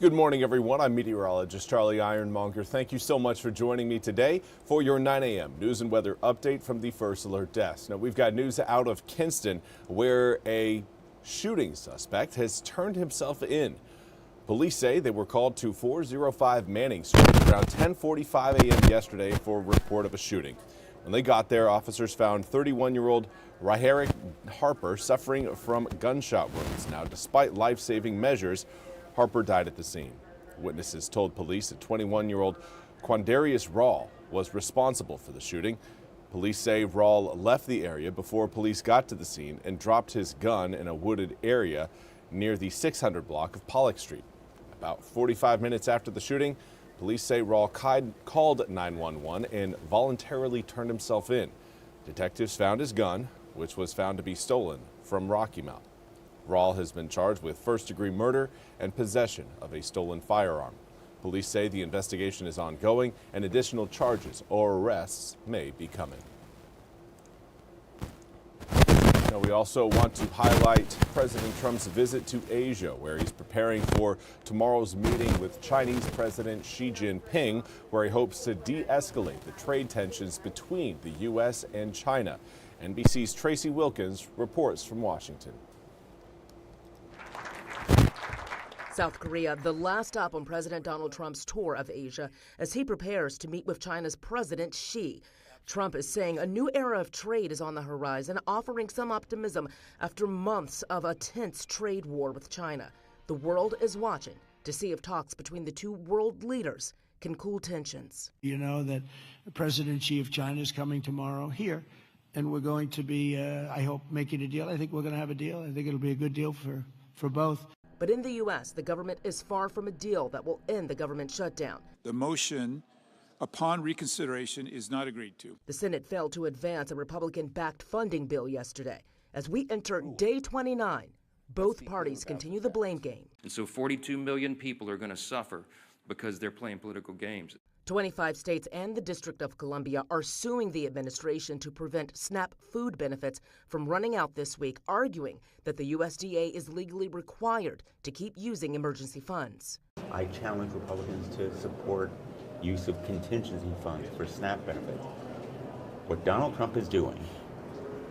Good morning, everyone. I'm meteorologist Charlie Ironmonger. Thank you so much for joining me today for your 9 a.m. news and weather update from the First Alert Desk. Now, we've got news out of Kinston where a shooting suspect has turned himself in. Police say they were called to 405 Manning Street around 10:45 a.m. yesterday for a report of a shooting. When they got there, officers found 31-year-old Ryherick Harper suffering from gunshot wounds. Now, despite life-saving measures, Harper died at the scene. Witnesses told police that 21-year-old Quandarius Rawl was responsible for the shooting. Police say Rawl left the area before police got to the scene and dropped his gun in a wooded area near the 600 block of Pollock Street. About 45 minutes after the shooting, police say Rawl called 911 and voluntarily turned himself in. Detectives found his gun, which was found to be stolen from Rocky Mount. Rawl has been charged with first-degree murder and possession of a stolen firearm. Police say the investigation is ongoing and additional charges or arrests may be coming. Now, we also want to highlight President Trump's visit to Asia, where he's preparing for tomorrow's meeting with Chinese President Xi Jinping, where he hopes to de-escalate the trade tensions between the U.S. and China. NBC's Tracy Wilkins reports from Washington. South Korea, the last stop on President Donald Trump's tour of Asia as he prepares to meet with China's President Xi. Trump is saying a new era of trade is on the horizon, offering some optimism after months of a tense trade war with China. The world is watching to see if talks between the two world leaders can cool tensions. You know that President Xi of China is coming tomorrow here, and we're going to be, I hope, making a deal. I think we're going to have a deal. I think it'll be a good deal for both. But in the U.S., the government is far from a deal that will end the government shutdown. The motion upon reconsideration is not agreed to. The Senate failed to advance a Republican-backed funding bill yesterday. As we enter day 29, both parties continue the blame game. And so 42 million people are going to suffer because they're playing political games. 25 states and the District of Columbia are suing the administration to prevent SNAP food benefits from running out this week, arguing that the USDA is legally required to keep using emergency funds. I challenge Republicans to support use of contingency funds for SNAP benefits. What Donald Trump is doing,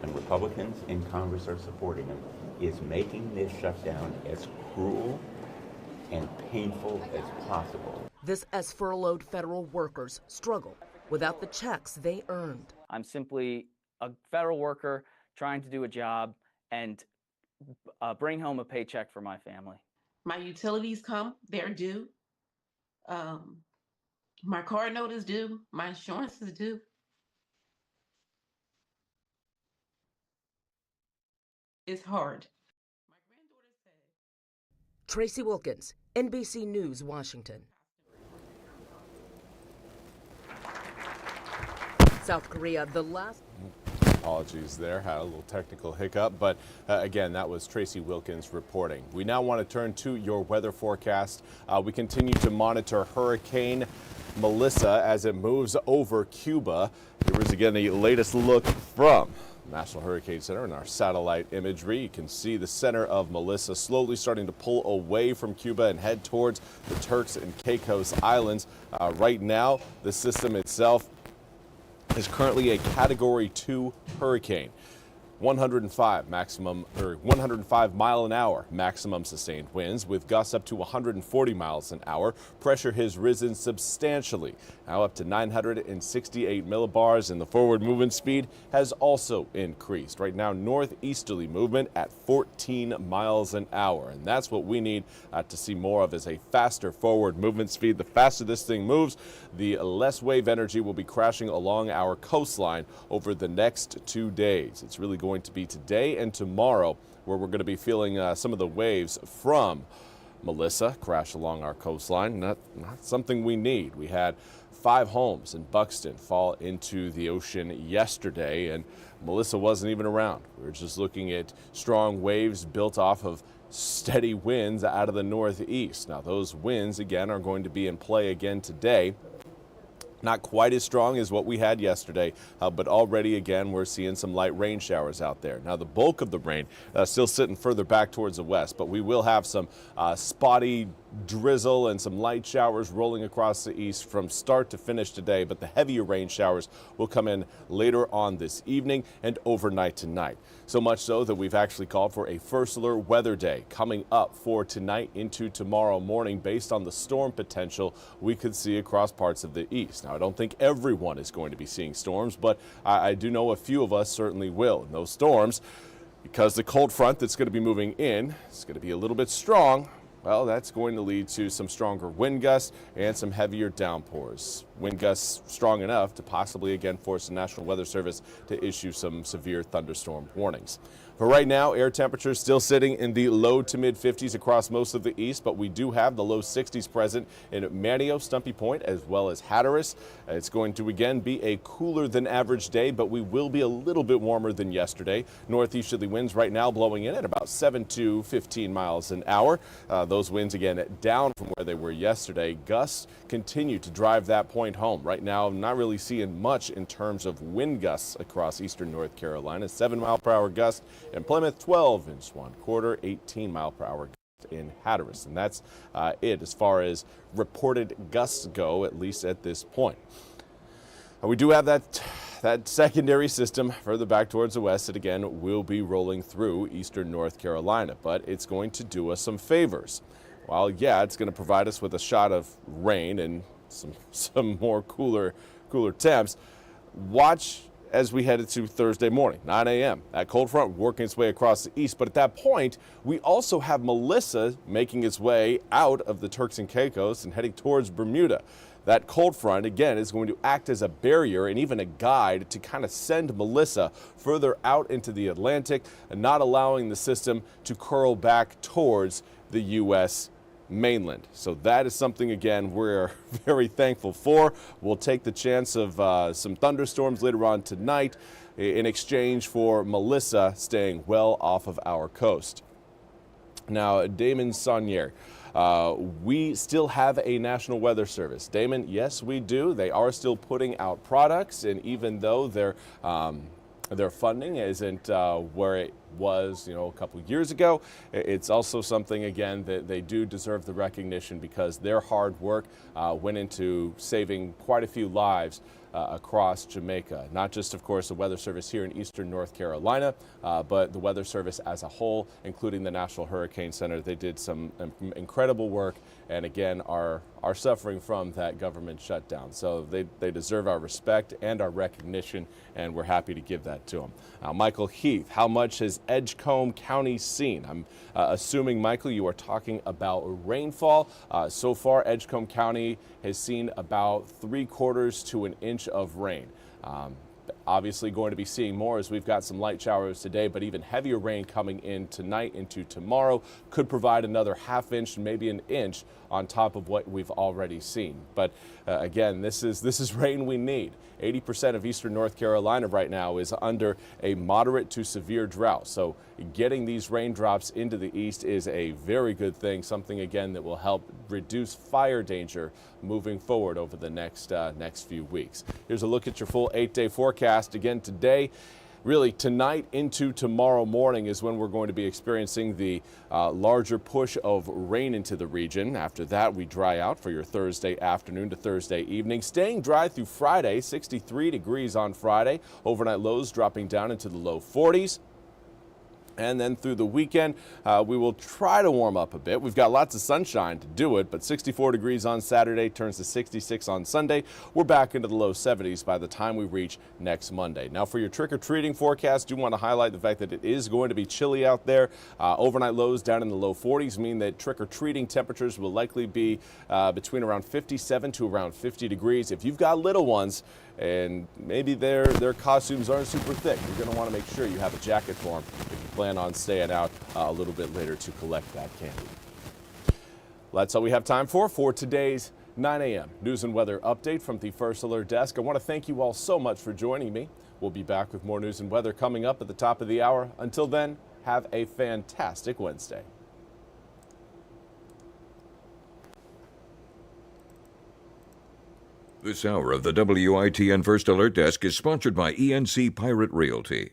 and Republicans in Congress are supporting him, is making this shutdown as cruel and painful as possible. This as furloughed federal workers struggle without the checks they earned. I'm simply a federal worker trying to do a job and bring home a paycheck for my family. My utilities come, they're due. My car note is due. My insurance is due. It's hard. My granddaughter said. Tracy Wilkins, NBC News, Washington. South Korea, the last... Apologies there, had a little technical hiccup, but again, that was Tracy Wilkins reporting. We now want to turn to your weather forecast. We continue to monitor Hurricane Melissa as it moves over Cuba. Here is again the latest look from National Hurricane Center in our satellite imagery. You can see the center of Melissa slowly starting to pull away from Cuba and head towards the Turks and Caicos Islands. Right now, the system itself is currently a Category 2 hurricane. 105 mile an hour maximum sustained winds with gusts up to 140 miles an hour. Pressure has risen substantially, now up to 968 millibars, and the forward movement speed has also increased. Right now, northeasterly movement at 14 miles an hour, and that's what we need to see more of, is a faster forward movement speed. The faster this thing moves, the less wave energy will be crashing along our coastline over the next 2 days. It's really going to be today and tomorrow where we're going to be feeling some of the waves from Melissa crash along our coastline. Not something we need. We had 5 homes in Buxton fall into the ocean yesterday, and Melissa wasn't even around. We were just looking at strong waves built off of steady winds out of the northeast. Now, those winds again are going to be in play again today. Not quite as strong as what we had yesterday, but already again we're seeing some light rain showers out there. Now, the bulk of the rain still sitting further back towards the west, but we will have some spotty drizzle and some light showers rolling across the east from start to finish today, but the heavier rain showers will come in later on this evening and overnight tonight. So much so that we've actually called for a first alert weather day coming up for tonight into tomorrow morning based on the storm potential we could see across parts of the east. Now, I don't think everyone is going to be seeing storms, but I do know a few of us certainly will. And those storms, because the cold front that's going to be moving in is going to be a little bit strong, well, that's going to lead to some stronger wind gusts and some heavier downpours. Wind gusts strong enough to possibly again force the National Weather Service to issue some severe thunderstorm warnings. For right now, air temperatures still sitting in the low to mid 50s across most of the east, but we do have the low 60s present in Manteo, Stumpy Point, as well as Hatteras. It's going to again be a cooler than average day, but we will be a little bit warmer than yesterday. Northeasterly winds right now blowing in at about 7 to 15 miles an hour. Those winds again down from where they were yesterday. Gusts continue to drive that point home. Right now, I'm not really seeing much in terms of wind gusts across eastern North Carolina. 7-mile-per-hour gust in Plymouth, 12 in Swan Quarter, 18-mile-per-hour gust in Hatteras. And that's it as far as reported gusts go, at least at this point. We do have that secondary system further back towards the west that again will be rolling through eastern North Carolina, but it's going to do us some favors. While yeah, it's going to provide us with a shot of rain and some more cooler temps, watch as we headed to Thursday morning, 9 a.m. That cold front working its way across the east. But at that point, we also have Melissa making its way out of the Turks and Caicos and heading towards Bermuda. That cold front, again, is going to act as a barrier and even a guide to kind of send Melissa further out into the Atlantic and not allowing the system to curl back towards the U.S. mainland. So that is something, again, we're very thankful for. We'll take the chance of some thunderstorms later on tonight in exchange for Melissa staying well off of our coast. Now, Damon Saunier, we still have a National Weather Service. Damon, yes, we do. They are still putting out products, and even though their funding isn't where it was, a couple years ago, it's also something, again, that they do deserve the recognition because their hard work went into saving quite a few lives across Jamaica. Not just, of course, the Weather Service here in eastern North Carolina, but the Weather Service as a whole, including the National Hurricane Center. They did some incredible work and, again, are suffering from that government shutdown. So they deserve our respect and our recognition, and we're happy to give that to them. Now, Michael Heath, how much has Edgecombe County seen? I'm assuming, Michael, you are talking about rainfall. So far, Edgecombe County has seen about 3/4 to an inch of rain. Obviously going to be seeing more as we've got some light showers today, but even heavier rain coming in tonight into tomorrow could provide another ½ inch, maybe an inch on top of what we've already seen. But again, this is rain we need. 80% of eastern North Carolina right now is under a moderate to severe drought. So getting these raindrops into the east is a very good thing, something again that will help reduce fire danger moving forward over the next few weeks. Here's a look at your full 8-day forecast. Again today, really tonight into tomorrow morning is when we're going to be experiencing the larger push of rain into the region. After that, we dry out for your Thursday afternoon to Thursday evening. Staying dry through Friday, 63 degrees on Friday. Overnight lows dropping down into the low 40s. And then through the weekend, we will try to warm up a bit. We've got lots of sunshine to do it, but 64 degrees on Saturday turns to 66 on Sunday. We're back into the low 70s by the time we reach next Monday. Now for your trick-or-treating forecast, do want to highlight the fact that it is going to be chilly out there. Overnight lows down in the low 40s mean that trick-or-treating temperatures will likely be between around 57 to around 50 degrees. If you've got little ones, and maybe their costumes aren't super thick, you're going to want to make sure you have a jacket for them if you plan on staying out a little bit later to collect that candy. Well, that's all we have time for today's 9 a.m. News and Weather Update from the First Alert Desk. I want to thank you all so much for joining me. We'll be back with more news and weather coming up at the top of the hour. Until then, have a fantastic Wednesday. This hour of the WITN First Alert Desk is sponsored by ENC Pirate Realty.